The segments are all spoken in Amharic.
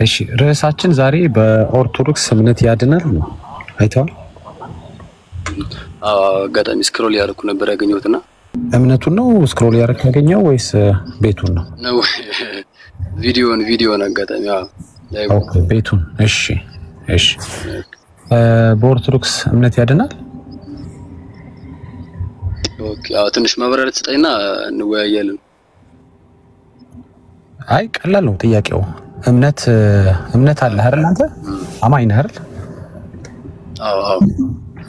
እሺ ርዕሳችን ዛሬ በኦርቶዶክስ እምነት ያድናል ነው። አይተዋል? አጋጣሚ ስክሮል ያደረኩ ነበር ያገኘሁትና እምነቱን ነው ስክሮል ያደረክ ያገኘው ወይስ ቤቱን ነው? ነው ቪዲዮን አጋጣሚ ኦኬ ቤቱን። እሺ እሺ በኦርቶዶክስ እምነት ያድናል? ኦኬ ትንሽ ማብራሪያ ትሰጠኝና እንወያያለን። አይ ቀላል ነው ጥያቄው። እምነት አለ አይደል? አንተ አማኝ ነህ አይደል? አዎ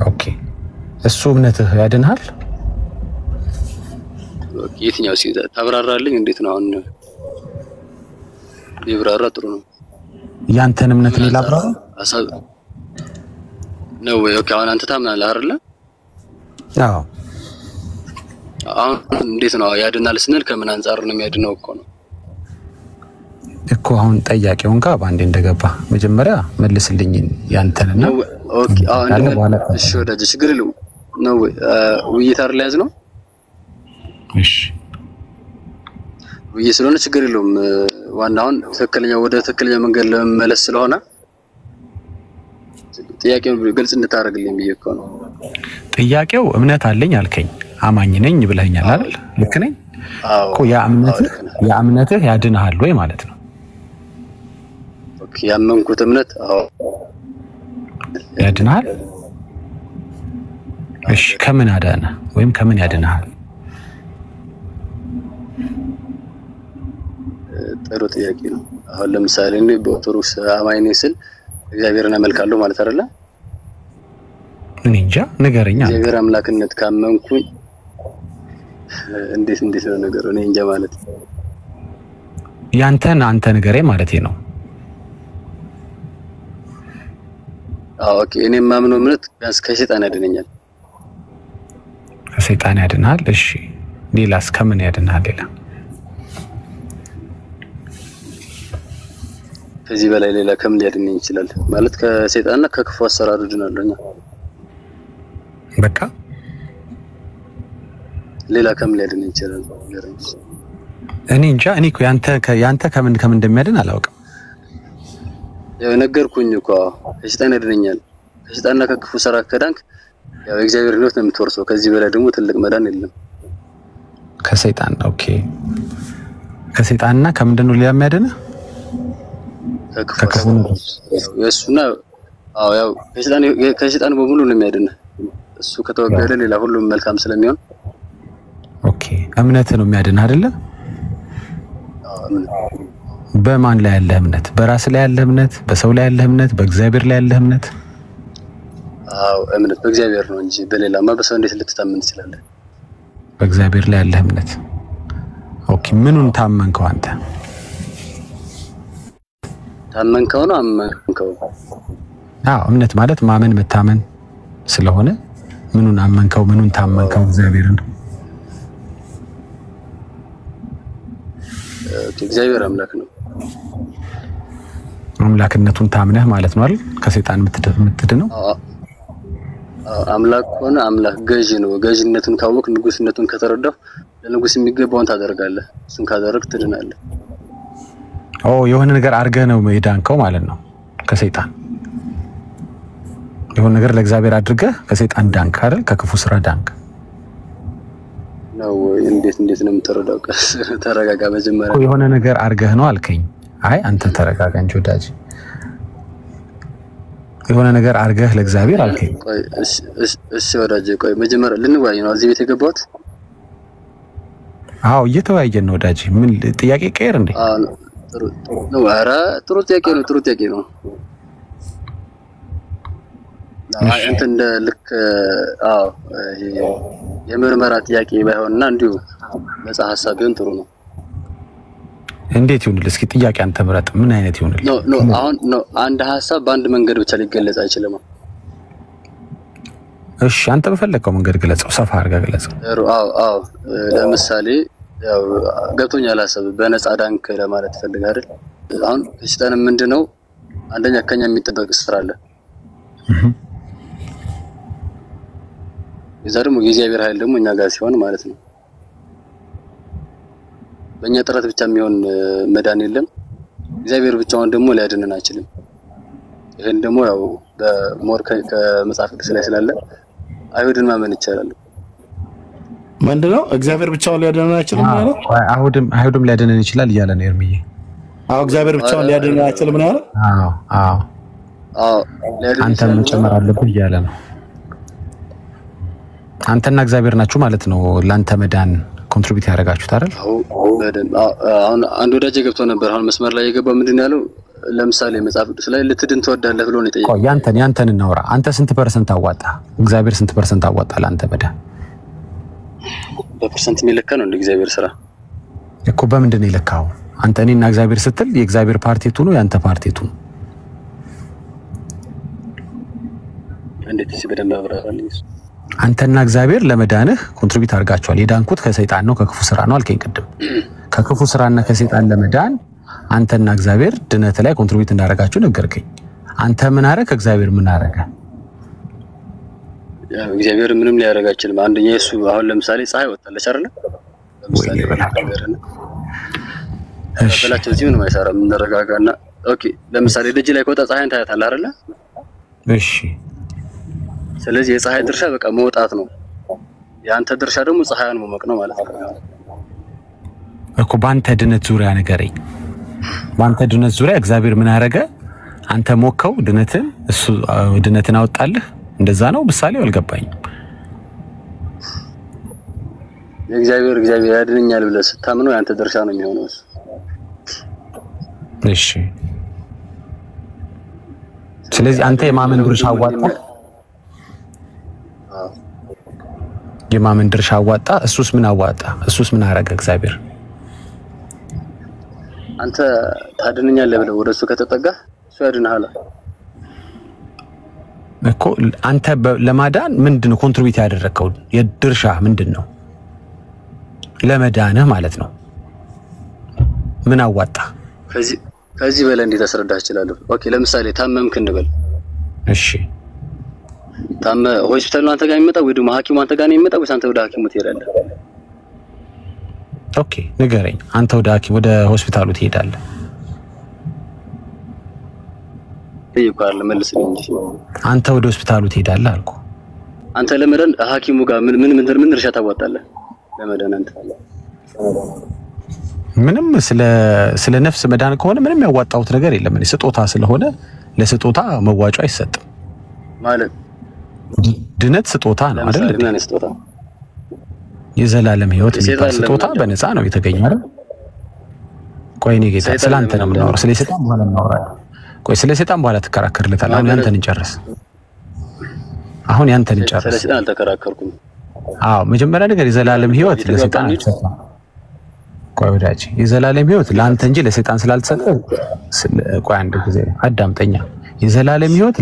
ኦኬ እሱ እምነትህ ያድንሃል? የትኛው ሲታ ታብራራልኝ? እንዴት ነው አሁን ይብራራ? ጥሩ ነው። ያንተን እምነት ነው ላብራራ ነው ወይ? ኦኬ አሁን አንተ ታምናለህ አይደል? አዎ አሁን እንዴት ነው ያድናል ስንል ከምን አንፃር ነው የሚያድነው እኮ አሁን ጠያቄውን ጋር ባንዴ እንደገባ መጀመሪያ መልስልኝ ያንተንና። ኦኬ እሺ ወዳጅ ችግር የለውም ነው ውይይት አይደል ያዝነው? እሺ ውይይት ስለሆነ ችግር የለውም። ዋናውን ወደ ትክክለኛ መንገድ ለመመለስ ስለሆነ ጥያቄውን ግልጽ እንድታደርግልኝ ብዬ እኮ ነው። ጥያቄው እምነት አለኝ አልከኝ፣ አማኝ ነኝ ብለኸኛል አይደል? ልክ ነኝ እኮ። ያ እምነትህ ያድንሃል ወይ ማለት ነው? ኦኬ ያመንኩት እምነት ያድንሃል? እሺ ከምን አዳነ ወይም ከምን ያድንሃል? ጥሩ ጥያቄ ነው። አሁን ለምሳሌ እኔ በኦርቶዶክስ አማኝ ነኝ ስል እግዚአብሔርን አመልካለሁ ማለት አይደለ? እኔ እንጃ ንገረኛ። እግዚአብሔር አምላክነት ካመንኩኝ እንዴት ነው ነገሩ? እኔ እንጃ ማለት ያንተን አንተ ንገረኝ ማለቴ ነው። ኦኬ እኔ የማምነው እምነት ቢያንስ ከሰይጣን ያድነኛል። ከሰይጣን ያድናል? እሺ ሌላስ ከምን ያድናል? ሌላ ከዚህ በላይ ሌላ ከምን ሊያድነኝ ይችላል? ማለት ከሰይጣንና ከክፉ አሰራር ድናለኛ። በቃ ሌላ ከምን ሊያድነኝ ይችላል? እኔ እንጃ። እኔ እኮ ያንተ ከምን እንደሚያድን አላውቅም። ያው ነገርኩኝ እኮ ከሰይጣን ያድነኛል። ከሰይጣንና ከክፉ ሰራ ከዳንክ ያው እግዚአብሔር ነው የምትወርሰው። ከዚህ በላይ ደግሞ ትልቅ መዳን የለም። ከሰይጣን ኦኬ። ከሰይጣንና ከምንድን ነው ሌላ የሚያድነው? ከክፉ ነው የእሱና ያው ከሰይጣን በሙሉ ነው የሚያድነው። እሱ ከተወገደ ሌላ ሁሉም መልካም ስለሚሆን ኦኬ። እምነት ነው የሚያድነው አይደለ? በማን ላይ ያለ እምነት? በራስ ላይ ያለ እምነት? በሰው ላይ ያለ እምነት? በእግዚአብሔር ላይ ያለ እምነት? እምነት በእግዚአብሔር ነው እንጂ በሌላማ በሰው እንዴት ልትታመን ትችላለህ? በእግዚአብሔር ላይ ያለ እምነት። ኦኬ ምኑን ታመንከው አንተ? ታመንከው ነው አመንከው? እምነት ማለት ማመን መታመን ስለሆነ ምኑን አመንከው? ምኑን ታመንከው? እግዚአብሔርን። እግዚአብሔር አምላክ ነው። አምላክነቱን ታምነህ ማለት ነው አይደል? ከሰይጣን የምትድነው አምላክ ሆነ አምላክ ገዢ ነው። ገዢነቱን ካወቅ ንጉስነቱን ከተረዳው ለንጉስ የሚገባውን ታደርጋለህ። እሱን ካደረግ ትድናለህ። የሆነ ነገር አድርገህ ነው የዳንከው ማለት ነው ከሰይጣን። የሆነ ነገር ለእግዚአብሔር አድርገህ ከሰይጣን ዳንክ አይደል? ከክፉ ስራ ዳንክ ነው። እንዴት ነው የምትረዳው? ተረጋጋ መጀመሪያ። የሆነ ነገር አድርገህ ነው አልከኝ። አይ አንተ ተረጋጋ እንጂ ወዳጅ። የሆነ ነገር አድርገህ ለእግዚአብሔር አልከኝ። እሺ ወዳጅ ቆይ መጀመሪያ ልንወያይ ነው እዚህ ቤት የገባሁት። እየተወያየን ነው ወዳጅ። ምን ጥያቄ ቀየር እንዴ? ጥሩ ጥያቄ ነው። አንተ እንደ ልክ የምርመራ ጥያቄ ባይሆንና እንዲሁ ነፃ ሐሳብ ቢሆን ጥሩ ነው። እንዴት ይሁንልህ? እስኪ ጥያቄ አንተ ምረጥ። ምን አይነት ይሁንልህ? አሁን አንድ ሐሳብ በአንድ መንገድ ብቻ ሊገለጽ አይችልም። እሺ አንተ በፈለከው መንገድ ግለጸው፣ ሰፋ አድርገህ ግለጸው። ለምሳሌ ያው ገብቶኛል ሐሳብ በነፃ ዳንክ ለማለት ፈልገህ አይደል? አሁን ከሰይጣን ምንድነው አንደኛ ከኛ የሚጠበቅ ስራ አለ። የዛ ደግሞ የእግዚአብሔር ኃይል ደግሞ እኛ ጋር ሲሆን ማለት ነው። በእኛ ጥረት ብቻ የሚሆን መዳን የለም። እግዚአብሔር ብቻውን ደግሞ ሊያድነን አይችልም። ይሄን ደግሞ ያው በሞር ከመጽሐፍ ቅዱስ ላይ ስላለ አይሁድን ማመን ይቻላል። ምንድነው እግዚአብሔር ብቻውን ሊያድነን አይችልም ማለት? አይሁድም ሊያድነን ይችላል እያለ ነው ኤርሚዬ። እግዚአብሔር ብቻውን ሊያድነን አይችልም ማለት? አንተም መጨመር አለብህ እያለ ነው። አንተና እግዚአብሔር ናችሁ ማለት ነው ላንተ መዳን ኮንትሪቢዩት ያደርጋችሁት አይደል? አሁን አንድ ወዳጅ ገብቶ ነበር። አሁን መስመር ላይ የገባው ምንድነው ያለው? ለምሳሌ መጽሐፍ ቅዱስ ላይ ልትድን ትወዳለህ ብሎ ነው የጠየቀው። ያንተን እናውራ። አንተ ስንት ፐርሰንት አዋጣ? እግዚአብሔር ስንት ፐርሰንት አዋጣ ላንተ መዳን? በፐርሰንት የሚለካ ነው እንደ እግዚአብሔር ስራ እኮ። በምንድን ነው የለካው? አንተ እኔና እግዚአብሔር ስትል የእግዚአብሔር ፓርቲቱ ነው ያንተ ፓርቲቱ ነው? እንዴት በደንብ አብራራልኝ። አንተና እግዚአብሔር ለመዳንህ ኮንትሪቢዩት አድርጋችኋል። የዳንኩት ከሰይጣን ነው ከክፉ ስራ ነው አልከኝ ቅድም። ከክፉ ስራና ከሰይጣን ለመዳን አንተና እግዚአብሔር ድነት ላይ ኮንትሪቢዩት እንዳደረጋችሁ ነገርከኝ። አንተ ምን አረክ? እግዚአብሔር ምን አረገ? ያው እግዚአብሔር ምንም ሊያደርግ አይችልም። አንደኛ እሱ አሁን ለምሳሌ ፀሐይ ወጣለች አይደል? ለምሳሌ በላቸው እዚህ ምንም አይሰራም። እንረጋጋና ኦኬ። ለምሳሌ ደጅ ላይ ከወጣ ፀሐይን ታያታለህ አይደል? እሺ። ስለዚህ የፀሐይ ድርሻ በቃ መውጣት ነው። ያንተ ድርሻ ደግሞ ፀሐይን መሞቅ ነው ማለት ነው እኮ። ባንተ ድነት ዙሪያ ነገረኝ። ባንተ ድነት ዙሪያ እግዚአብሔር ምን አረገ? አንተ ሞከው ድነትን፣ እሱ ድነትን አወጣልህ። እንደዛ ነው ምሳሌው? አልገባኝም። እግዚአብሔር ያድነኛል ብለህ ስታምነው ያንተ ድርሻ ነው የሚሆነው እሱ። እሺ። ስለዚህ አንተ የማመን ድርሻ አዋጣ፣ የማመን ድርሻ አዋጣ። እሱስ ምን አዋጣ? እሱስ ምን አረገ እግዚአብሔር? አንተ ታድነኛለህ ብለህ ወደሱ ከተጠጋህ እሱ ያድንሃል እኮ። አንተ ለማዳን ምንድነው ኮንትሪቢዩት ያደረከው? የድርሻ ምንድነው? ለመዳንህ ማለት ነው። ምን አዋጣ? ከዚህ በላይ እንዴት አስረዳህ እችላለሁ? ኦኬ ለምሳሌ ታመምክ እንበል። እሺ። ሆስፒታሉ አንተ ጋር የሚመጣው ወይ ደግሞ ሐኪሙ አንተ ጋር ነው የሚመጣው ወይስ አንተ ወደ ሐኪሙ ትሄዳለህ? ኦኬ ንገረኝ። አንተ ወደ ሆስፒታሉ ትሄዳለህ? ይቆራል መልስልኝ እንጂ። አንተ ወደ ሆስፒታሉ ትሄዳለህ አልኩ። አንተ ለመዳን ሐኪሙ ጋር ምን ድርሻ ታዋጣለህ? ለመዳን አንተ ምንም ስለ ነፍስ መዳን ከሆነ ምንም ያዋጣሁት ነገር የለም። እኔ ስጦታ ስለሆነ ለስጦታ መዋጮ አይሰጥም ማለት ድነት ስጦታ ነው አይደል? ድነት ስጦታ የዘላለም ህይወት የሚባል ስጦታ በነፃ ነው የተገኘው አይደል? ቆይ እኔ ጌታ ስላንተ ነው የምናወራው። ስለ ሰይጣን በኋላ እናወራለን። ቆይ ስለ ሰይጣን በኋላ ትከራከርለታለህ። አሁን ያንተን እንጨርስ። ስለ ሰይጣን አልተከራከርኩም። መጀመሪያ ነገር የዘላለም ህይወት ለሰይጣን አልተሰጠም። ቆይ ወዳጅ የዘላለም ህይወት ለአንተ እንጂ ለሰይጣን ስላልተሰጠ ቆይ አንድ ጊዜ አዳምጠኛ። የዘላለም ህይወት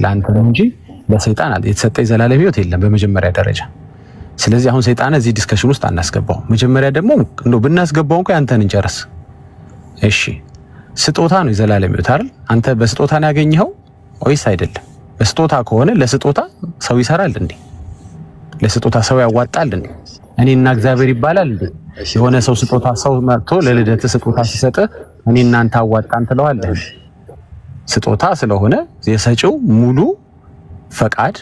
ለአንተ ነው እንጂ ለሰይጣን የተሰጠ የዘላለም ህይወት የለም በመጀመሪያ ደረጃ። ስለዚህ አሁን ሰይጣን እዚህ ዲስከሽን ውስጥ አናስገባው። መጀመሪያ ደግሞ እንደው ብናስገባው እንኳን አንተን እንጨርስ። እሺ ስጦታ ነው የዘላለም ህይወት አይደል? አንተ በስጦታ ነው ያገኘኸው ወይስ አይደለም? በስጦታ ከሆነ ለስጦታ ሰው ይሰራል እንዴ? ለስጦታ ሰው ያዋጣል እንዴ? እኔና እግዚአብሔር ይባላል እንዴ? የሆነ ሰው ስጦታ ሰው መጥቶ ለልደት ስጦታ ሲሰጥ እኔና አንተ አዋጣን ትለዋለህ? ስጦታ ስለሆነ የሰጪው ሙሉ ፈቃድ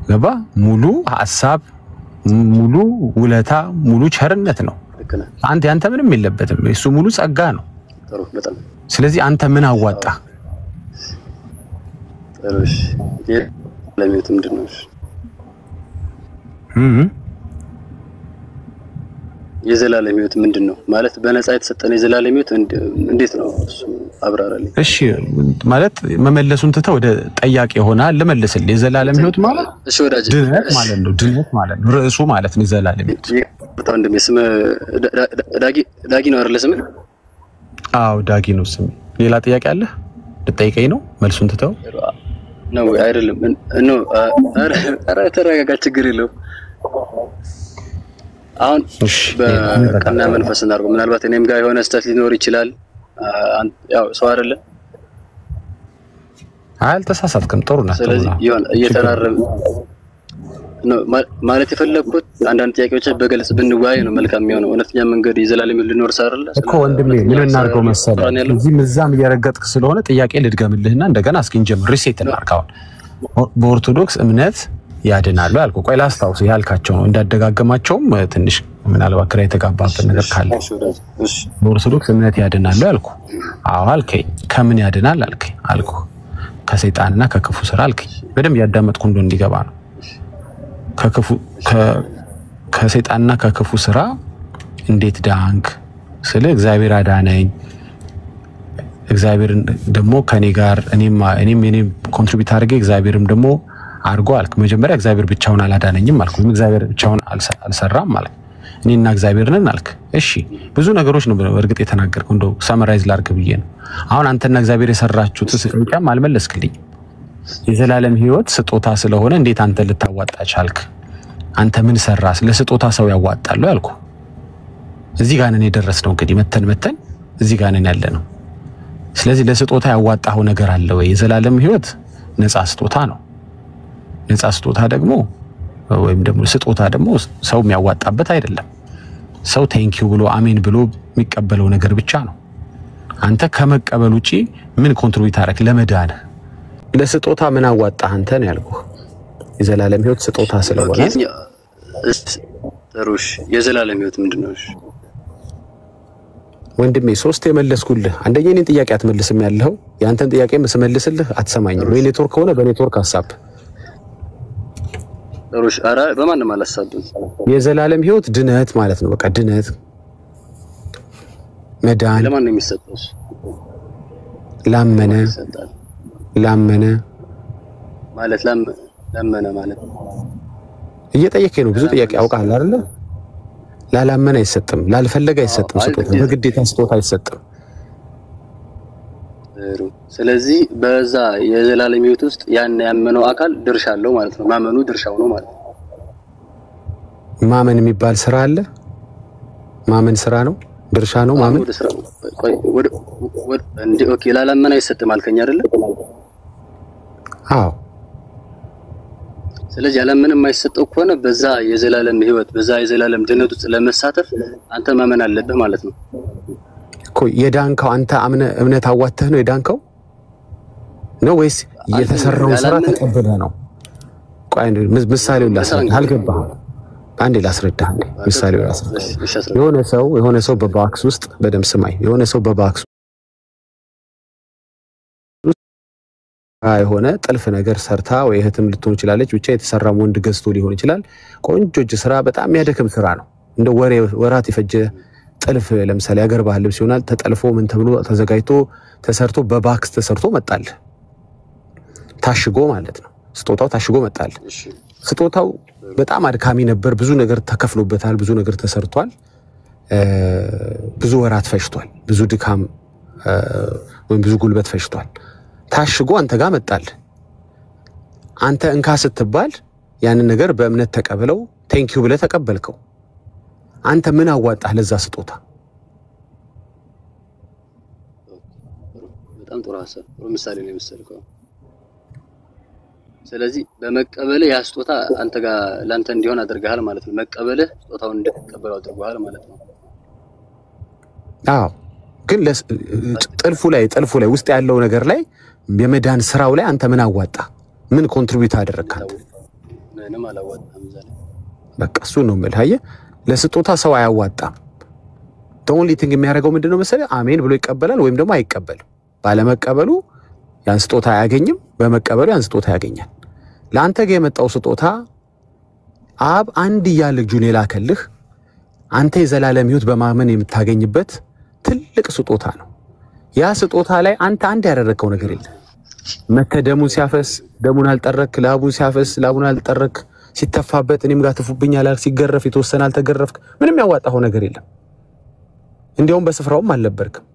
ገባ፣ ሙሉ ሐሳብ፣ ሙሉ ውለታ፣ ሙሉ ቸርነት ነው። አንተ ያንተ ምንም የለበትም። እሱ ሙሉ ጸጋ ነው። ስለዚህ አንተ ምን አዋጣ? እሺ ለሚውት ምንድነው? የዘላለም ህይወት ምንድነው ማለት? በነፃ የተሰጠነ የዘላለም ህይወት እንዴት ነው እሱ አብራራልኝ። እሺ ማለት መመለሱን ትተህ ወደ ጠያቄ ይሆናል ልመልስልህ። የዘላለም ህይወት ማለት እሺ ወዳጅ ድነት ማለት ነው። ድነት ማለት ነው ርዕሱ ማለት ነው የዘላለም ህይወት። በጣም እንደሚስም ዳጊ ነው አይደል ስም? አዎ ዳጊ ነው ስም። ሌላ ጥያቄ አለ ልጠይቀኝ ነው? መልሱን ትተው ነው አይደለም? ኖ ኧረ ተረጋጋ፣ ችግር የለውም። አሁን በቀና መንፈስ እናርገው። ምናልባት እኔም ጋር የሆነ ስህተት ሊኖር ይችላል። ያው ሰው አይደለ? አልተሳሳትክም። ጥሩ ነው። ስለዚህ ይሁን ማለት የፈለኩት አንዳንድ ጥያቄዎች በግልጽ ብንወያይ ነው መልካም የሚሆነው እውነተኛ መንገድ የዘላለም ሊኖር ሳይረለ እኮ ወንድሜ ምን እናርገው መሰለህ እዚህ ምዛም እየረገጥክ ስለሆነ ጥያቄ ልድገምልህና እንደገና እስኪንጀምር ሪሴት እናርጋው በኦርቶዶክስ እምነት ያድናሉ ያልኩ ቆይ ላስታውስ ያልካቸው ነው እንዳደጋገማቸውም ትንሽ ምናልባት ክራ የተጋባበት ነገር ካለ በኦርቶዶክስ እምነት ያድናሉ ያልኩ አዎ አልከኝ ከምን ያድናል አልኩ ከሰይጣንና ከክፉ ስራ አልከኝ በደም ያዳመጥኩ እንደው እንዲገባ ነው ከሰይጣንና ከክፉ ስራ እንዴት ዳንክ ስለ እግዚአብሔር አዳነኝ እግዚአብሔር ደሞ ከኔ ጋር እኔም ኮንትሪቢዩት አድርጌ እግዚአብሔርም ደሞ አርጎ አልክ መጀመሪያ እግዚአብሔር ብቻውን አላዳነኝም አልኩ እግዚአብሔር ብቻውን አልሰራም ማለት እኔና እግዚአብሔር ነን አልክ እሺ ብዙ ነገሮች ነው በእርግጥ የተናገርከው እንደው ሳመራይዝ ላርግ ብዬ ነው አሁን አንተና እግዚአብሔር የሰራችሁት ስጥምቃም አልመለስክልኝ የዘላለም ህይወት ስጦታ ስለሆነ እንዴት አንተ ልታዋጣ ቻልክ አንተ ምን ሰራስ ለስጦታ ሰው ያዋጣሉ ያልኩ እዚህ ጋር ነን የደረስነው እንግዲህ መተን እዚህ ጋር ነን ያለነው ስለዚህ ለስጦታ ያዋጣው ነገር አለ ወይ የዘላለም ህይወት ነፃ ስጦታ ነው ነፃ ስጦታ ደግሞ ወይም ደግሞ ስጦታ ደግሞ ሰው የሚያዋጣበት አይደለም ሰው ቴንኪው ብሎ አሜን ብሎ የሚቀበለው ነገር ብቻ ነው አንተ ከመቀበል ውጪ ምን ኮንትሪቢዩት አረክ ለመዳን ለስጦታ ምን አዋጣ አንተ ነው ያልኩህ የዘላለም ህይወት ስጦታ ስለሆነ ጥሩሽ የዘላለም ህይወት ምንድነው ወንድሜ ሶስት የመለስኩልህ አንደኛ እኔን ጥያቄ አትመልስም ያለው ያንተን ጥያቄ መስመልስልህ አትሰማኝም ወይ ኔትወርክ ሆነ በኔትወርክ ሐሳብ ጥሩሽ አራ በማንም አላሳብም የዘላለም ህይወት ድነት ማለት ነው በቃ ድነት መዳን ለማን ነው የሚሰጠው ላመነ ማለት ላመነ ማለት እየጠየቀኝ ነው ብዙ ጥያቄ አውቃለሁ አይደለ ላላመነ አይሰጥም ላልፈለገ አይሰጥም ስጦታ በግዴታ ስጦታ አይሰጥም ስለዚህ በዛ የዘላለም ህይወት ውስጥ ያን ያመነው አካል ድርሻ አለው ማለት ነው ማመኑ ድርሻው ነው ማለት ነው ማመን የሚባል ስራ አለ ማመን ስራ ነው ድርሻ ነው ማመን ቆይ ወደ እንዴ ኦኬ ላላመነ አይሰጥም አልከኝ አይደለ አዎ ስለዚህ ያለምንም የማይሰጠው ከሆነ በዛ የዘላለም ህይወት በዛ የዘላለም ድነት ውስጥ ለመሳተፍ አንተ ማመን አለብህ ማለት ነው እኮ የዳንከው አንተ እምነት አዋተህ ነው የዳንከው ነው ወይስ የተሰራው ስራ ተቀበለህ ነው ቆይ ምሳሌውን ላስረዳህ አልገባህም አንዴ ላስረዳህ ምሳሌውን ላስረዳህ የሆነ ሰው በባክስ ውስጥ በደም ስማይ የሆነ ሰው በባክስ አይሆነ ጥልፍ ነገር ሰርታ ወይ እህትም ልትሆን ይችላልች ብቻ የተሰራም ወንድ ገዝቶ ሊሆን ይችላል ቆንጆጅ ስራ በጣም ያደከም ስራ ነው እንደ ወራት ይፈጀ ጥልፍ ለምሳሌ ያገር ባህል ልብስ ይሆናል ተጠልፎ ምን ተብሎ ተዘጋጅቶ ተሰርቶ በባክስ ተሰርቶ መጣል ታሽጎ ማለት ነው ስጦታው ታሽጎ መጣል ስጦታው በጣም አድካሚ ነበር ብዙ ነገር ተከፍሎበታል ብዙ ነገር ተሰርቷል ብዙ ወራት ፈጅቷል ብዙ ድካም ወይ ብዙ ጉልበት ፈጅቷል ታሽጎ አንተ ጋር መጣል አንተ እንካ ስትባል ያንን ነገር በእምነት ተቀበለው ቴንኪው ብለ ተቀበልከው አንተ ምን አዋጣህ ለዛ ስጦታ በጣም ጥሩ ሐሳብ ጥሩ ምሳሌ ነው የመሰልከው ስለዚህ በመቀበል ያ ስጦታ አንተ ጋር ላንተ እንዲሆን አድርገሃል ማለት ነው መቀበል ስጦታውን እንድትቀበለው አድርገሃል ማለት ነው አዎ ግን ጥልፉ ላይ ውስጥ ያለው ነገር ላይ የመዳን ስራው ላይ አንተ ምን አዋጣ ምን ኮንትሪቢዩት አደረግክ ምንም አላዋጣም ዛሬ በቃ እሱ ነው መልሃየ ለስጦታ ሰው አያዋጣም ዶንሊ ቲንግ የሚያደርገው ምንድነው መሰለህ አሜን ብሎ ይቀበላል ወይም ደግሞ አይቀበልም ባለመቀበሉ ያን ስጦታ አያገኝም በመቀበሉ ያን ስጦታ ያገኛል ለአንተ ጋር የመጣው ስጦታ አብ አንድ ያልጁን የላከልህ አንተ የዘላለም ህይወት በማመን የምታገኝበት ትልቅ ስጦታ ነው ያ ስጦታ ላይ አንተ አንድ ያደረከው ነገር የለም መተደሙን ሲያፈስ ደሙን አልጠረክ ላቡን ሲያፈስ ላቡን አልጠረክ ሲተፋበት እኔም ጋር ተፉብኛል አልክ ሲገረፍ የተወሰነ አልተገረፍክ ምንም ያዋጣው ነገር የለም እንዲያውም በስፍራውም አልነበርክም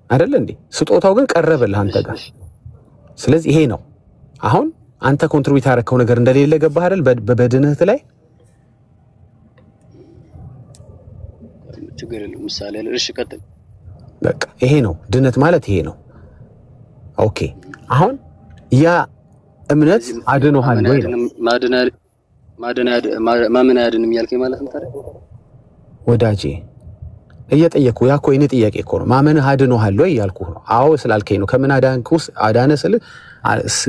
አይደል እንዴ ስጦታው ግን ቀረበልህ አንተ ጋር ስለዚህ ይሄ ነው አሁን አንተ ኮንትሪቢዩት ያደረከው ነገር እንደሌለ ገባህ አይደል በበድንህት ላይ ችግር የለም ምሳሌ እሺ ቀጥል በቃ ይሄ ነው ድነት ማለት ይሄ ነው ኦኬ አሁን ያ እምነት አድኖሃል ወይ ነው ማመን አያድንም ያልከኝ ማለት ነው ታዲያ ወዳጄ እየጠየቁ ያኮ የኔ ጥያቄ እኮ ነው ማመን አድኖሃል ወይ ያልኩህ ነው አዎ ስላልከኝ ነው ከምን አዳንኩስ አዳነ ስለ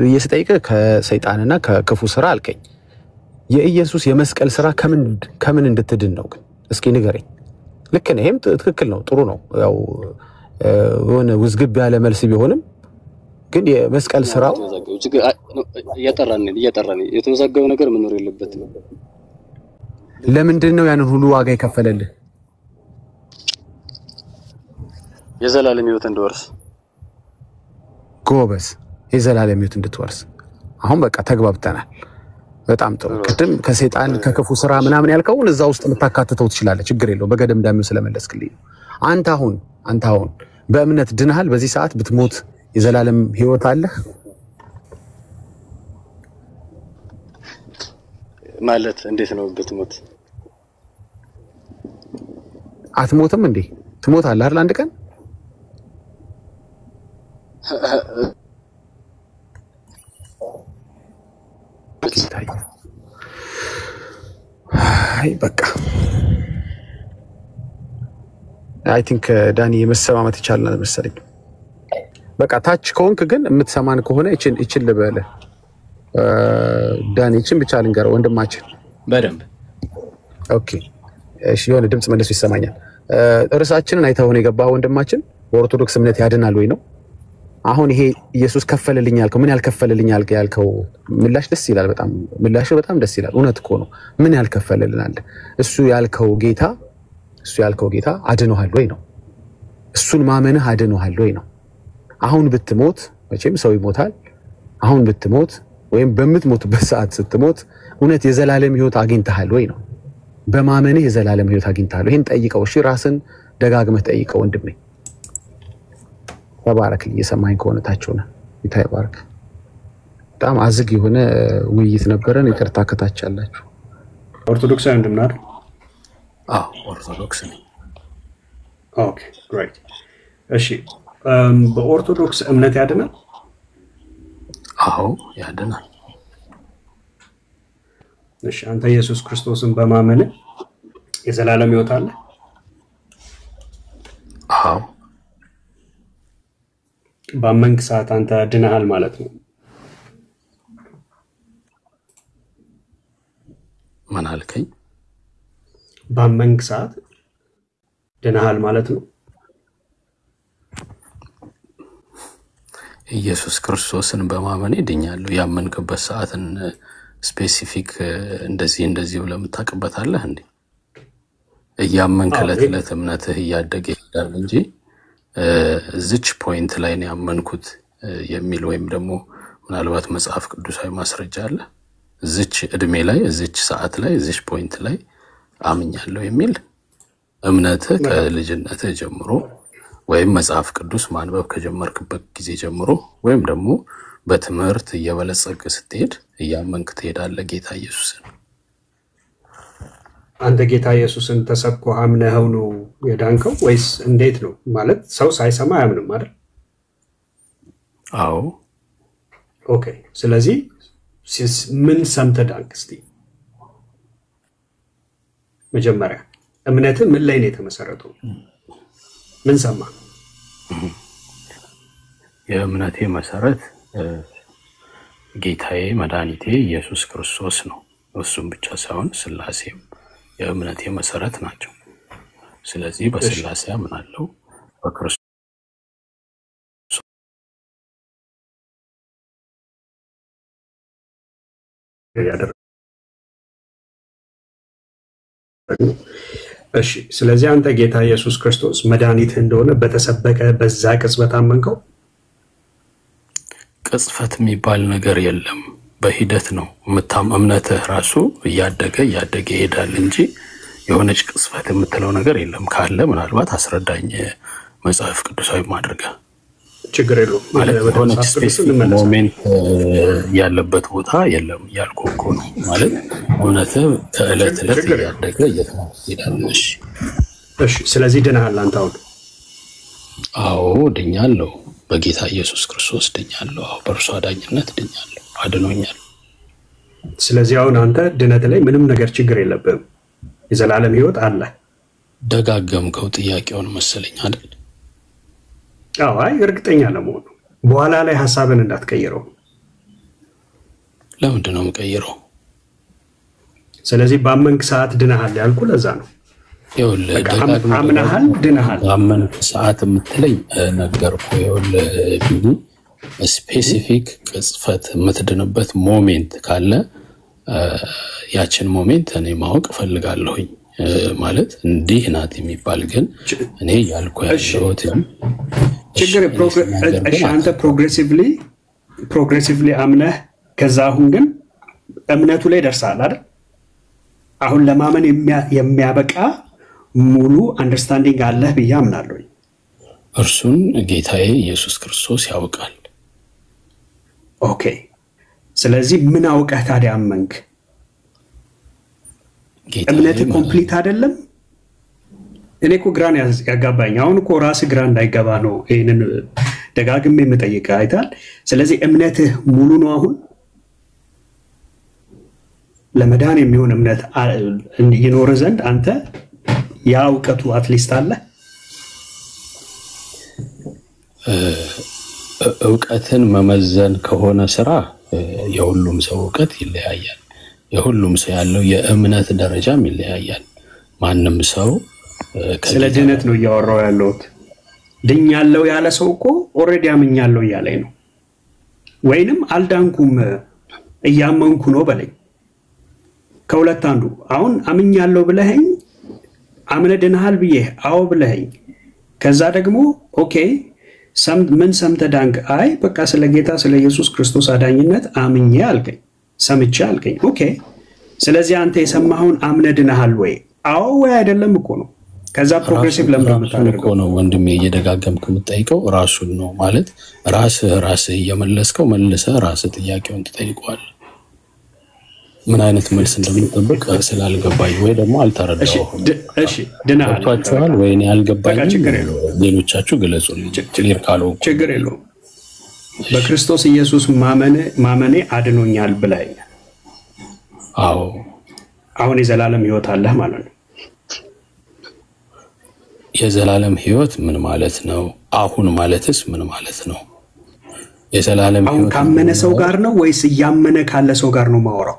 እየስጠይቀ ከሰይጣንና ከክፉ ስራ አልከኝ የኢየሱስ የመስቀል ስራ ከምን እንድትድን ነው ግን እስኪ ንገረኝ ልክ ነህ ይሄም ትክክል ነው ጥሩ ነው ያው ሆነ ውዝግብ ያለ መልስ ቢሆንም ግን የመስቀል ስራው እያጠራን የተወዛገበው ነገር መኖር የለበትም ለምንድን ነው ያንን ሁሉ ዋጋ የከፈለልህ የዘላለም ህይወት እንድወርስ ጎበዝ የዘላለም ህይወት እንድትወርስ አሁን በቃ ተግባብተናል በጣም ጥሩ ቅድም ከሰይጣን ከክፉ ስራ ምናምን ያልከውን እዛ ውስጥ መታካተተው ትችላለህ ችግር የለው በገደም ዳሚው ስለመለስክልኝ አንተ አሁን በእምነት ድነሃል በዚህ ሰዓት ብትሞት የዘላለም ህይወት አለ ማለት እንዴት ነው ብትሞት አትሞትም እንዴ ትሞታለህ አይደል አንድ ቀን አይ በቃ አይ ቲንክ ዳኒ የመሰማመት ይቻላል መሰለኝ በቃ ታች ከሆንክ ግን የምትሰማን ከሆነ እቺን ልበለ ዳኒ እቺን ብቻ ልንገረው ወንድማችን በደንብ ኦኬ እሺ የሆነ ድምጽ መልሶ ይሰማኛል ርዕሳችንን አይተው ነው የገባው ወንድማችን በኦርቶዶክስ እምነት ያድናል ወይ ነው አሁን ይሄ ኢየሱስ ከፈለልኝ ያልከው ምን ያልከፈለልኝ ያልከው ምላሽ ደስ ይላል በጣም ምላሽ በጣም ደስ ይላል እውነት እኮ ነው ምን ያልከፈለልናል እሱ ያልከው ጌታ አድኖሃል ወይ ነው እሱን ማመንህ አድኖሃል ወይ ነው አሁን ብትሞት መቼም ሰው ይሞታል አሁን ብትሞት ወይም በምትሞትበት ሰዓት ስትሞት እውነት የዘላለም ህይወት አግኝተሃል ወይ ነው በማመንህ የዘላለም ህይወት አግኝተሃል ይሄን ጠይቀው እሺ ራስን ደጋግመህ ጠይቀው ወንድሜ ተባረክ እየሰማኝ ከሆነ ታችሁና ይታይባርክ በጣም አዝግ የሆነ ውይይት ነበረን ይቅርታ ከታቻላችሁ ኦርቶዶክሳዊ እንደምናር ኦርቶዶክስ ነኝ ኦኬ ግሬት እሺ በኦርቶዶክስ እምነት ያድናል አዎ ያድናል እሺ አንተ ኢየሱስ ክርስቶስን በማመን የዘላለም ህይወት አለ አዎ በአመንክ ሰዓት አንተ ድነሃል ማለት ነው ማን አልከኝ በአመንክ ሰዓት ድነሃል ማለት ነው ኢየሱስ ክርስቶስን በማመን ድኛለሁ ያመንክበት ሰዓትን ስፔሲፊክ እንደዚህ ብለህ የምታውቅበታለህ እንዴ እያመንክ ለተለት እምነትህ እያደገ ይላል እንጂ እዚች ፖይንት ላይ ነው ያመንኩት የሚል ወይም ደግሞ ምናልባት መጽሐፍ ቅዱሳዊ ማስረጃ አለ እዚች እድሜ ላይ እዚች ሰዓት ላይ እዚች ፖይንት ላይ አምኛለሁ የሚል እምነትህ ከልጅነትህ ጀምሮ ወይም መጽሐፍ ቅዱስ ማንበብ ከጀመርክበት ጊዜ ጀምሮ ወይም ደግሞ በትምህርት እየበለጸገ ስትሄድ እያመንክ ትሄዳለህ ጌታ ኢየሱስን አንተ ጌታ ኢየሱስን ተሰብኮ አምነኸው ነው የዳንከው ወይስ እንዴት ነው ማለት ሰው ሳይሰማ አያምንም አይደል አዎ ኦኬ ስለዚህ ምን ሰምተህ ዳንክ እስቲ መጀመሪያ እምነትህ ምን ላይ ነው የተመሰረተው ምን ሰማ የእምነቴ መሰረት ጌታዬ መድኃኒቴ ኢየሱስ ክርስቶስ ነው እሱም ብቻ ሳይሆን ስላሴም የእምነቴ መሰረት ናቸው ስለዚህ በስላሴ አምናለሁ በክርስቶስ እሺ ስለዚህ አንተ ጌታ ኢየሱስ ክርስቶስ መድኃኒት እንደሆነ በተሰበከ በዛ ቅጽበት አመንከው ቅጽበት የሚባል ነገር የለም በሂደት ነው እምነትህ ራሱ እያደገ ይሄዳል እንጂ የሆነች ቅጽበት የምትለው ነገር የለም ካለ ምናልባት አስረዳኝ መጽሐፍ ቅዱሳዊ ማድረግ ችግር የለውም ማለት የሆነ ስፔሲፊክ ሞሜንት ያለበት ቦታ የለም ያልኩህ ነው ማለት እምነትህ ከዕለት ዕለት እያደገ ይሄዳል እሺ ስለዚህ ድነሃል አንተ አሁን አዎ ድኛለሁ በጌታ ኢየሱስ ክርስቶስ ድኛለሁ አዎ በእርሱ አዳኝነት ድኛለሁ አድኖኛል። ስለዚህ አሁን አንተ ድነት ላይ ምንም ነገር ችግር የለብህም፣ የዘላለም ህይወት አለ። ደጋገምከው ጥያቄውን መሰለኝ አይደል? አዎ፣ አይ እርግጠኛ ለመሆኑ በኋላ ላይ ሐሳብን እንዳትቀይረው። ለምንድን ነው የምቀይረው? ስለዚህ ባመንክ ሰዓት ድነሃል ያልኩ ለዛ ነው። ይኸውልህ አምነሃል፣ ድነሃል። ባመንክ ሰዓት የምትለኝ ነገርኩህ። ይኸውልህ ቢኒ ስፔሲፊክ ቅጽፈት የምትድንበት ሞሜንት ካለ ያችን ሞሜንት እኔ ማወቅ እፈልጋለሁኝ። ማለት እንዲህ ናት የሚባል ግን እኔ ያልኩ ያለሁት ችግር አንተ ፕሮግሬሲቭሊ አምነህ ከዛ አሁን ግን እምነቱ ላይ ደርሰሃል አይደል? አሁን ለማመን የሚያበቃ ሙሉ አንደርስታንዲንግ አለህ ብዬ አምናለሁ። እርሱን ጌታዬ ኢየሱስ ክርስቶስ ያውቃል። ኦኬ፣ ስለዚህ ምን አውቀህ ታዲያ አመንክ? እምነት ኮምፕሊት አይደለም። እኔ እኮ ግራን ያጋባኝ አሁን እኮ ራስህ ግራ እንዳይገባ ነው ይሄንን ደጋግሜ የምጠይቅህ አይታል። ስለዚህ እምነትህ ሙሉ ነው አሁን ለመዳን የሚሆን እምነት ይኖር ዘንድ አንተ ያ እውቀቱ አትሊስት አለ። እውቀትን መመዘን ከሆነ ስራ የሁሉም ሰው እውቀት ይለያያል። የሁሉም ሰው ያለው የእምነት ደረጃም ይለያያል። ማንም ሰው ስለ ድነት ነው እያወራው ያለሁት። ድኛለሁ ያለ ሰው እኮ ኦልሬዲ አምኛለሁ እያለኝ ነው። ወይንም አልዳንኩም እያመንኩ ነው በለኝ። ከሁለት አንዱ። አሁን አምኛለሁ ብለኸኝ አምነ ድነሃል ብዬ አዎ ብለኸኝ ከዛ ደግሞ ኦኬ ምን ሰምተህ ዳንክ? አይ በቃ ስለ ጌታ ስለ ኢየሱስ ክርስቶስ አዳኝነት አምኜ አልከኝ፣ ሰምቼ አልከኝ። ኦኬ ስለዚህ አንተ የሰማኸውን አምነ ድነሃል ወይ? አዎ ወይ አይደለም እኮ ነው። ከዛ ፕሮግሬሲቭ ለምታደርገው ነው ወንድሜ እየደጋገምክ የምትጠይቀው ራሱን ነው ማለት ራስህ እየመለስከው መልሰህ ራስህ ጥያቄውን ትጠይቀዋለህ። ምን አይነት መልስ እንደምንጠብቅ ስላልገባኝ ወይ ደግሞ አልተረዳሁም። እሺ ድነሃል ወይ እኔ አልገባኝም። ሌሎቻችሁ ገለጹልኝ። ክሊር ካልሆንኩ ችግር የለውም። በክርስቶስ ኢየሱስ ማመኔ አድኖኛል ብለኸኛል። አዎ። አሁን የዘላለም ህይወት አለህ ማለት ነው። የዘላለም ህይወት ምን ማለት ነው? አሁን ማለትስ ምን ማለት ነው? የዘላለም ህይወት አሁን ካመነ ሰው ጋር ነው ወይስ እያመነ ካለ ሰው ጋር ነው ማወራው?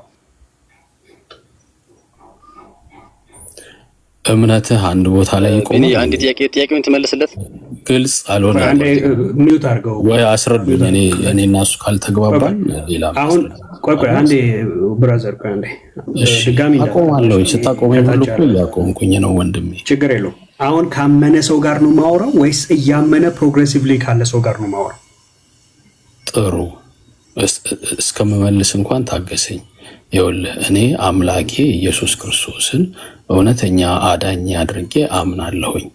እምነትህ አንድ ቦታ ላይ ይቆም። እኔ አንድ ጥያቄውን ትመልስለት። ግልጽ አልሆነ ሚዩት አድርገው ወይ አስረዱኝ። እኔ እና እሱ ካልተግባባን ሌላ አሁን ቆይ አንዴ ብራዘር ቆይ አንዴ ድጋሚ አቆማለሁ። ስታቆመኝ ሁሉ እኮ እያቆምኩኝ ነው ወንድሜ። ችግር የለውም። አሁን ካመነ ሰው ጋር ነው ማወራው ወይስ እያመነ ፕሮግሬሲቭሊ ካለ ሰው ጋር ነው ማወራው? ጥሩ እስከምመልስ እንኳን ታገሰኝ። ይኸውልህ እኔ አምላኬ ኢየሱስ ክርስቶስን እውነተኛ አዳኝ አድርጌ አምናለሁኝ።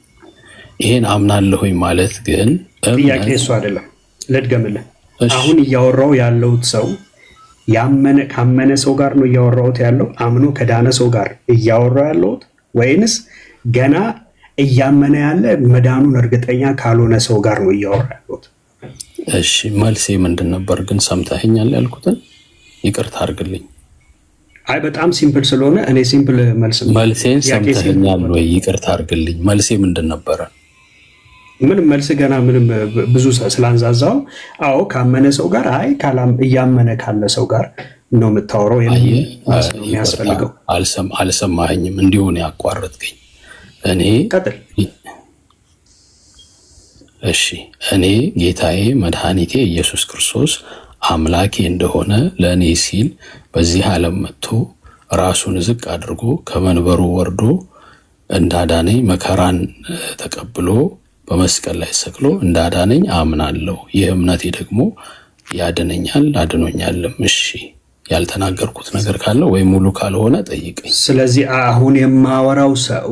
ይሄን አምናለሁኝ ማለት ግን ጥያቄ እሱ አይደለም። ልድገምልህ። አሁን እያወራው ያለውት ሰው ካመነ ሰው ጋር ነው እያወራውት ያለው? አምኖ ከዳነ ሰው ጋር እያወራው ያለውት ወይንስ ገና እያመነ ያለ መዳኑን እርግጠኛ ካልሆነ ሰው ጋር ነው እያወራው ያለውት? እሺ መልሴ ምንድን ነበር ግን? ሰምተኸኛል ያልኩትን ይቅርታ አድርግልኝ። አይ በጣም ሲምፕል ስለሆነ እኔ ሲምፕል መልሴን ሰምተኸኛል ወይ? ይቅርታ አድርግልኝ። መልሴ ምንድን ነበረ? ምንም መልስ ገና ምንም ብዙ ስላንዛዛው አዎ ካመነ ሰው ጋር እያመነ ካለ ሰው ጋር ነው የምታወራው የሚያስፈልገው። አልሰማኸኝም? እንዲሆን ያቋረጥከኝ እኔ ቀጥል። እሺ እኔ ጌታዬ መድኃኒቴ ኢየሱስ ክርስቶስ አምላኬ እንደሆነ ለእኔ ሲል በዚህ ዓለም መጥቶ ራሱን ዝቅ አድርጎ ከመንበሩ ወርዶ እንዳዳነኝ መከራን ተቀብሎ በመስቀል ላይ ሰቅሎ እንዳዳነኝ አምናለሁ። ይህ እምነቴ ደግሞ ያድነኛል አድኖኛልም። እሺ ያልተናገርኩት ነገር ካለ ወይ ሙሉ ካልሆነ ጠይቀኝ። ስለዚህ አሁን የማወራው ሰው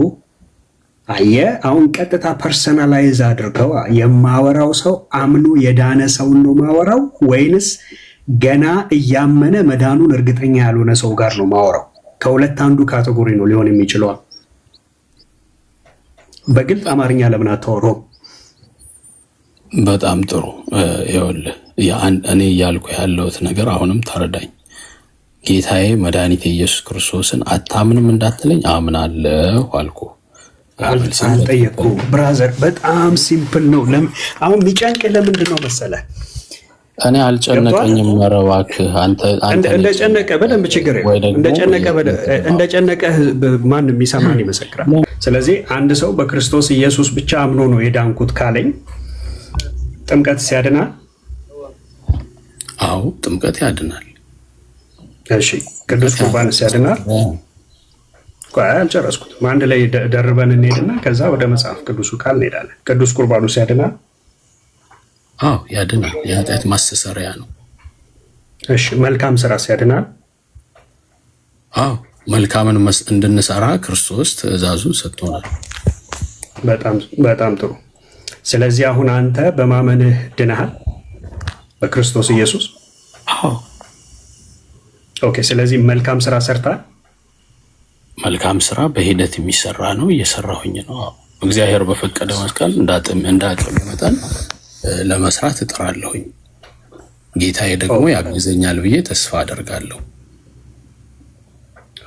አሁን ቀጥታ ፐርሰናላይዝ አድርገው የማወራው ሰው አምኖ የዳነ ሰው ነው ማወራው ወይንስ ገና እያመነ መዳኑን እርግጠኛ ያልሆነ ሰው ጋር ነው ማወራው? ከሁለት አንዱ ካቴጎሪ ነው ሊሆን የሚችለው። በግልጽ አማርኛ ለምን አታወራው? በጣም ጥሩ። ይኸውልህ እኔ እያልኩ ያለሁት ነገር አሁንም ተረዳኝ። ጌታዬ መድኃኒቴ ኢየሱስ ክርስቶስን አታምንም እንዳትለኝ አምናለሁ አልኩ። አልጠየቅኩም ብራዘር፣ በጣም ሲምፕል ነው። አሁን የሚጨንቅህ ለምንድን ነው መሰለህ? እኔ አልጨነቀኝም። ኧረ እባክህ አንተ እንደጨነቀህ በደንብ ችግር የለም። እንደጨነቀህ ማንም የሚሰማን ይመሰክራል። ስለዚህ አንድ ሰው በክርስቶስ ኢየሱስ ብቻ አምኖ ነው የዳንኩት ካለኝ ጥምቀት ያድናል? አዎ ጥምቀት ያድናል። እሺ ቅዱስ ቁርባንስ ያድናል? ቆይ አልጨረስኩትም። አንድ ላይ ደርበን እንሄድና ከዛ ወደ መጽሐፍ ቅዱሱ ቃል እንሄዳለን። ቅዱስ ቁርባኑስ ያድናል? አዎ ያድናል። የኃጢአት ማስተሰሪያ ነው። እሺ መልካም ስራስ ያድናል? አዎ መልካምን እንድንሰራ ክርስቶስ ትእዛዙን ሰጥቶናል። በጣም ጥሩ። ስለዚህ አሁን አንተ በማመንህ ድነሃል በክርስቶስ ኢየሱስ? አዎ። ኦኬ። ስለዚህ መልካም ስራ ሰርተሃል? መልካም ስራ በሂደት የሚሰራ ነው፣ እየሰራሁኝ ነው። እግዚአብሔር በፈቀደ መስቀል እንዳቅም መጠን ለመስራት እጥራለሁኝ። ጌታዬ ደግሞ ያግዘኛል ብዬ ተስፋ አደርጋለሁ።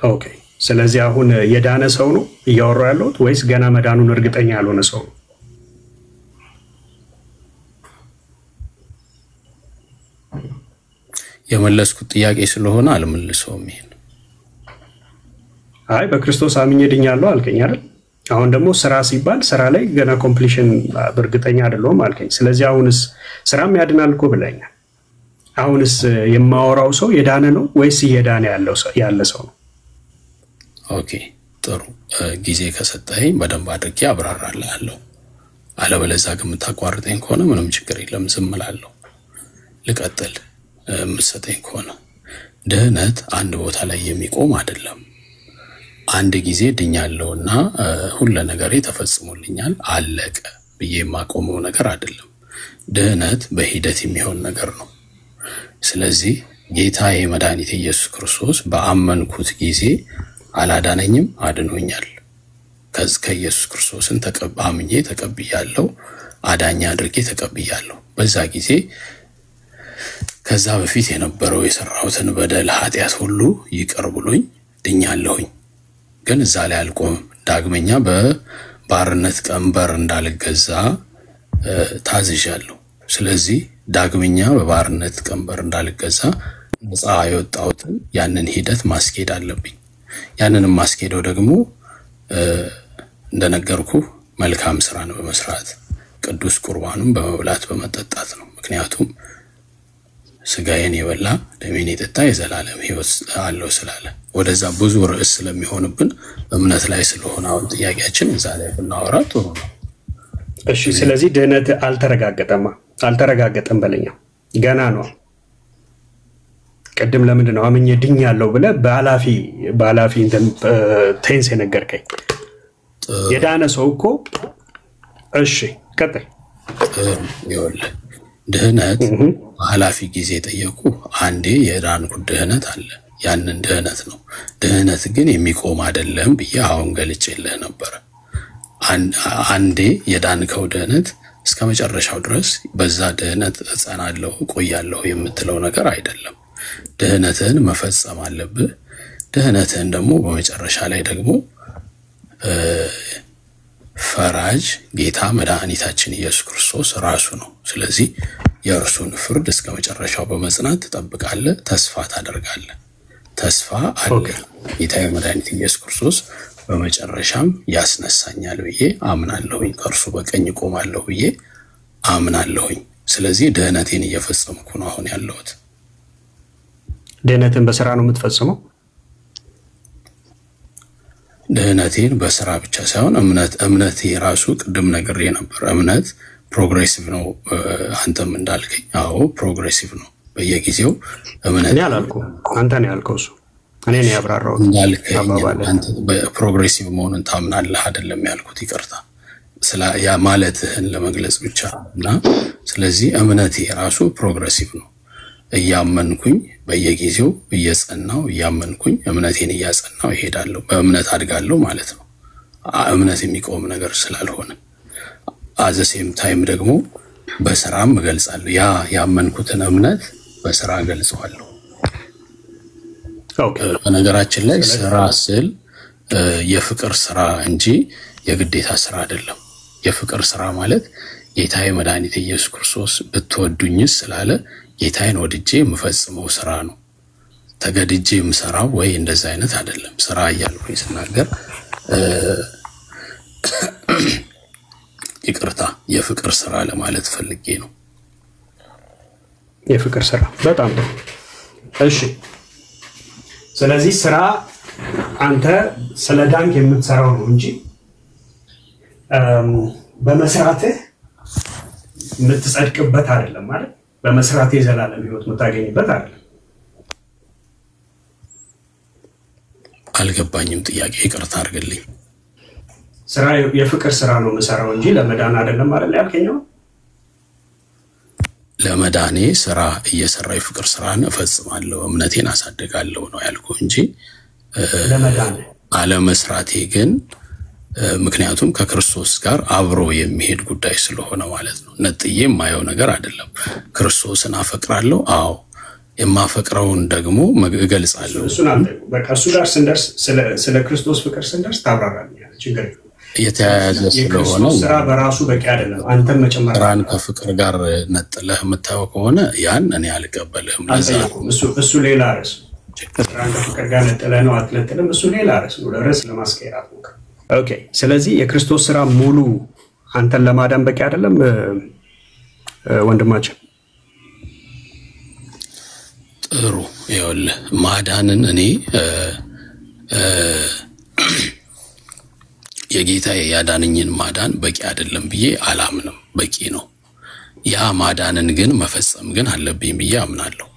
ኦኬ። ስለዚህ አሁን የዳነ ሰው ነው እያወራሁ ያለሁት ወይስ ገና መዳኑን እርግጠኛ ያልሆነ ሰው ነው? የመለስኩት ጥያቄ ስለሆነ አልመልሰውም። ይሄን አይ በክርስቶስ አምኜ ድኛለሁ አልከኝ አይደል? አሁን ደግሞ ስራ ሲባል ስራ ላይ ገና ኮምፕሊሽን እርግጠኛ አይደለሁም አልከኝ። ስለዚህ አሁንስ ስራም ያድናል እኮ ብለኛል። አሁንስ የማወራው ሰው የዳነ ነው ወይስ እየዳነ ያለ ሰው ነው? ኦኬ ጥሩ። ጊዜ ከሰጠኸኝ በደንብ አድርጌ አብራራልሃለሁ። አለበለዚያ ግን የምታቋርጠኝ ከሆነ ምንም ችግር የለም፣ ዝም እላለሁ። ልቀጥል የምትሰጠኝ ከሆነ። ድህነት አንድ ቦታ ላይ የሚቆም አይደለም። አንድ ጊዜ ድኛለሁና ሁሉ ነገሬ ተፈጽሞልኛል አለቀ ብዬ የማቆመው ነገር አይደለም። ድህነት በሂደት የሚሆን ነገር ነው። ስለዚህ ጌታዬ መድኃኒቴ ኢየሱስ ክርስቶስ በአመንኩት ጊዜ አላዳነኝም፣ አድኖኛል። ከኢየሱስ ክርስቶስን አምኜ ተቀብያለሁ፣ አዳኛ አድርጌ ተቀብያለሁ። በዛ ጊዜ ከዛ በፊት የነበረው የሰራሁትን በደል ኃጢአት ሁሉ ይቅር ብሎኝ ድኛለሁኝ። ግን እዛ ላይ አልቆምም። ዳግመኛ በባርነት ቀንበር እንዳልገዛ ታዝዣለሁ። ስለዚህ ዳግመኛ በባርነት ቀንበር እንዳልገዛ ነፃ የወጣሁትን ያንን ሂደት ማስኬድ አለብኝ። ያንንም ማስኬደው ደግሞ እንደነገርኩ መልካም ስራን በመስራት ቅዱስ ቁርባኑን በመብላት በመጠጣት ነው። ምክንያቱም ስጋዬን የበላ ደሜን የጠጣ የዘላለም ሕይወት አለው ስላለ። ወደዛ ብዙ ርዕስ ስለሚሆንብን እምነት ላይ ስለሆነ አሁን ጥያቄያችን እዛ ላይ ብናወራ ጥሩ ነው። እሺ ስለዚህ ድህነት አልተረጋገጠም በለኛ፣ ገና ነው። ቅድም ለምንድን ነው አምኜ ድኛለሁ ብለህ በኃላፊ ቴንስ የነገርከኝ? የዳነ ሰው እኮ እሺ ቀጥል። ይኸውልህ ድህነት በኃላፊ ጊዜ ጠየቁ። አንዴ የዳንኩት ድህነት አለ፣ ያንን ድህነት ነው። ድህነት ግን የሚቆም አይደለም ብዬ አሁን ገልጬልህ ነበር። አንዴ የዳንከው ድህነት እስከ መጨረሻው ድረስ በዛ ድህነት እጸናለሁ እቆያለሁ የምትለው ነገር አይደለም። ድህነትህን መፈጸም አለብህ። ድህነትህን ደግሞ በመጨረሻ ላይ ደግሞ ፈራጅ ጌታ መድኃኒታችን ኢየሱስ ክርስቶስ ራሱ ነው። ስለዚህ የእርሱን ፍርድ እስከ መጨረሻው በመጽናት ትጠብቃለህ፣ ተስፋ ታደርጋለህ። ተስፋ አለ። ጌታ መድኃኒት ኢየሱስ ክርስቶስ በመጨረሻም ያስነሳኛል ብዬ አምናለሁኝ። ከእርሱ በቀኝ ቆማለሁ ብዬ አምናለሁኝ። ስለዚህ ድህነቴን እየፈጸምኩ ነው አሁን ያለሁት። ድህነትን በስራ ነው የምትፈጽመው? ድህነቴን በስራ ብቻ ሳይሆን እምነቴ ራሱ ቅድም ነግሬ ነበር። እምነት ፕሮግሬሲቭ ነው። አንተም እንዳልከኝ አዎ ፕሮግሬሲቭ ነው። በየጊዜው እምነት እኔ አላልኩም፣ አንተ ነው ያልከው። እሱ እኔ ነው ያብራራሁት። እንዳልከኝ አንተ በፕሮግሬሲቭ መሆኑን ታምናለህ አይደለም ያልኩት። ይቅርታ ያ ማለትህን ለመግለጽ ብቻ እና ስለዚህ እምነቴ ራሱ ፕሮግሬሲቭ ነው። እያመንኩኝ በየጊዜው እየጸናው እያመንኩኝ እምነቴን እያጸናው እሄዳለሁ። በእምነት አድጋለሁ ማለት ነው። እምነት የሚቆም ነገር ስላልሆነ አዘሴም ታይም ደግሞ በስራም እገልጻለሁ። ያ ያመንኩትን እምነት በስራ እገልጸዋለሁ። ኦኬ። በነገራችን ላይ ስራ ስል የፍቅር ስራ እንጂ የግዴታ ስራ አይደለም። የፍቅር ስራ ማለት ጌታዬ መድኃኒቴ ኢየሱስ ክርስቶስ ብትወዱኝስ ስላለ ጌታዬን ወድጄ የምፈጽመው ስራ ነው። ተገድጄ የምሰራው ወይ እንደዛ አይነት አይደለም። ስራ እያልኩኝ ስናገር ይቅርታ የፍቅር ስራ ለማለት ፈልጌ ነው። የፍቅር ስራ በጣም ጥሩ። እሺ፣ ስለዚህ ስራ አንተ ስለ ዳንክ የምትሰራው ነው እንጂ በመስራትህ የምትጸድቅበት አይደለም ማለት በመስራትህ የዘላለም ህይወት የምታገኝበት አይደለም። አልገባኝም ጥያቄ ይቅርታ አድርግልኝ። ስራ የፍቅር ስራ ነው የምሰራው እንጂ ለመዳን አይደለም ማለት ያልከኛው? ለመዳኔ ስራ እየሰራው የፍቅር ስራን እፈጽማለሁ እምነቴን አሳድጋለሁ ነው ያልኩህ እንጂ ለመዳን አለመስራቴ ግን ምክንያቱም ከክርስቶስ ጋር አብሮ የሚሄድ ጉዳይ ስለሆነ ማለት ነው። ነጥዬ የማየው ነገር አይደለም። ክርስቶስን አፈቅራለሁ። አዎ የማፈቅረውን ደግሞ እገልጻለሁ። እሱን አንተ በቃ እሱ ጋር ስንደርስ ስለ ክርስቶስ ፍቅር ስንደርስ ታብራራለህ። ችግር የለም። የተያያዘ ስለሆነ ስራ በራሱ በቂ አይደለም። አንተም መጨመር ስራን ከፍቅር ጋር ነጥለህ የምታየው ከሆነ ያን እኔ አልቀበልህም። ለዛ እሱ ሌላ ርዕስ። ስራን ከፍቅር ጋር ነጥለህ ነው አትነጥልም፣ እሱ ሌላ ርዕስ ነው። ለርዕስ ለማስቀየር አትሞክር። ኦኬ። ስለዚህ የክርስቶስ ስራ ሙሉ አንተን ለማዳን በቂ አይደለም ወንድማችን። ጥሩ ይኸውልህ፣ ማዳንን እኔ የጌታዬ ያዳነኝን ማዳን በቂ አይደለም ብዬ አላምንም። በቂ ነው። ያ ማዳንን ግን መፈጸም ግን አለብኝ ብዬ አምናለሁ።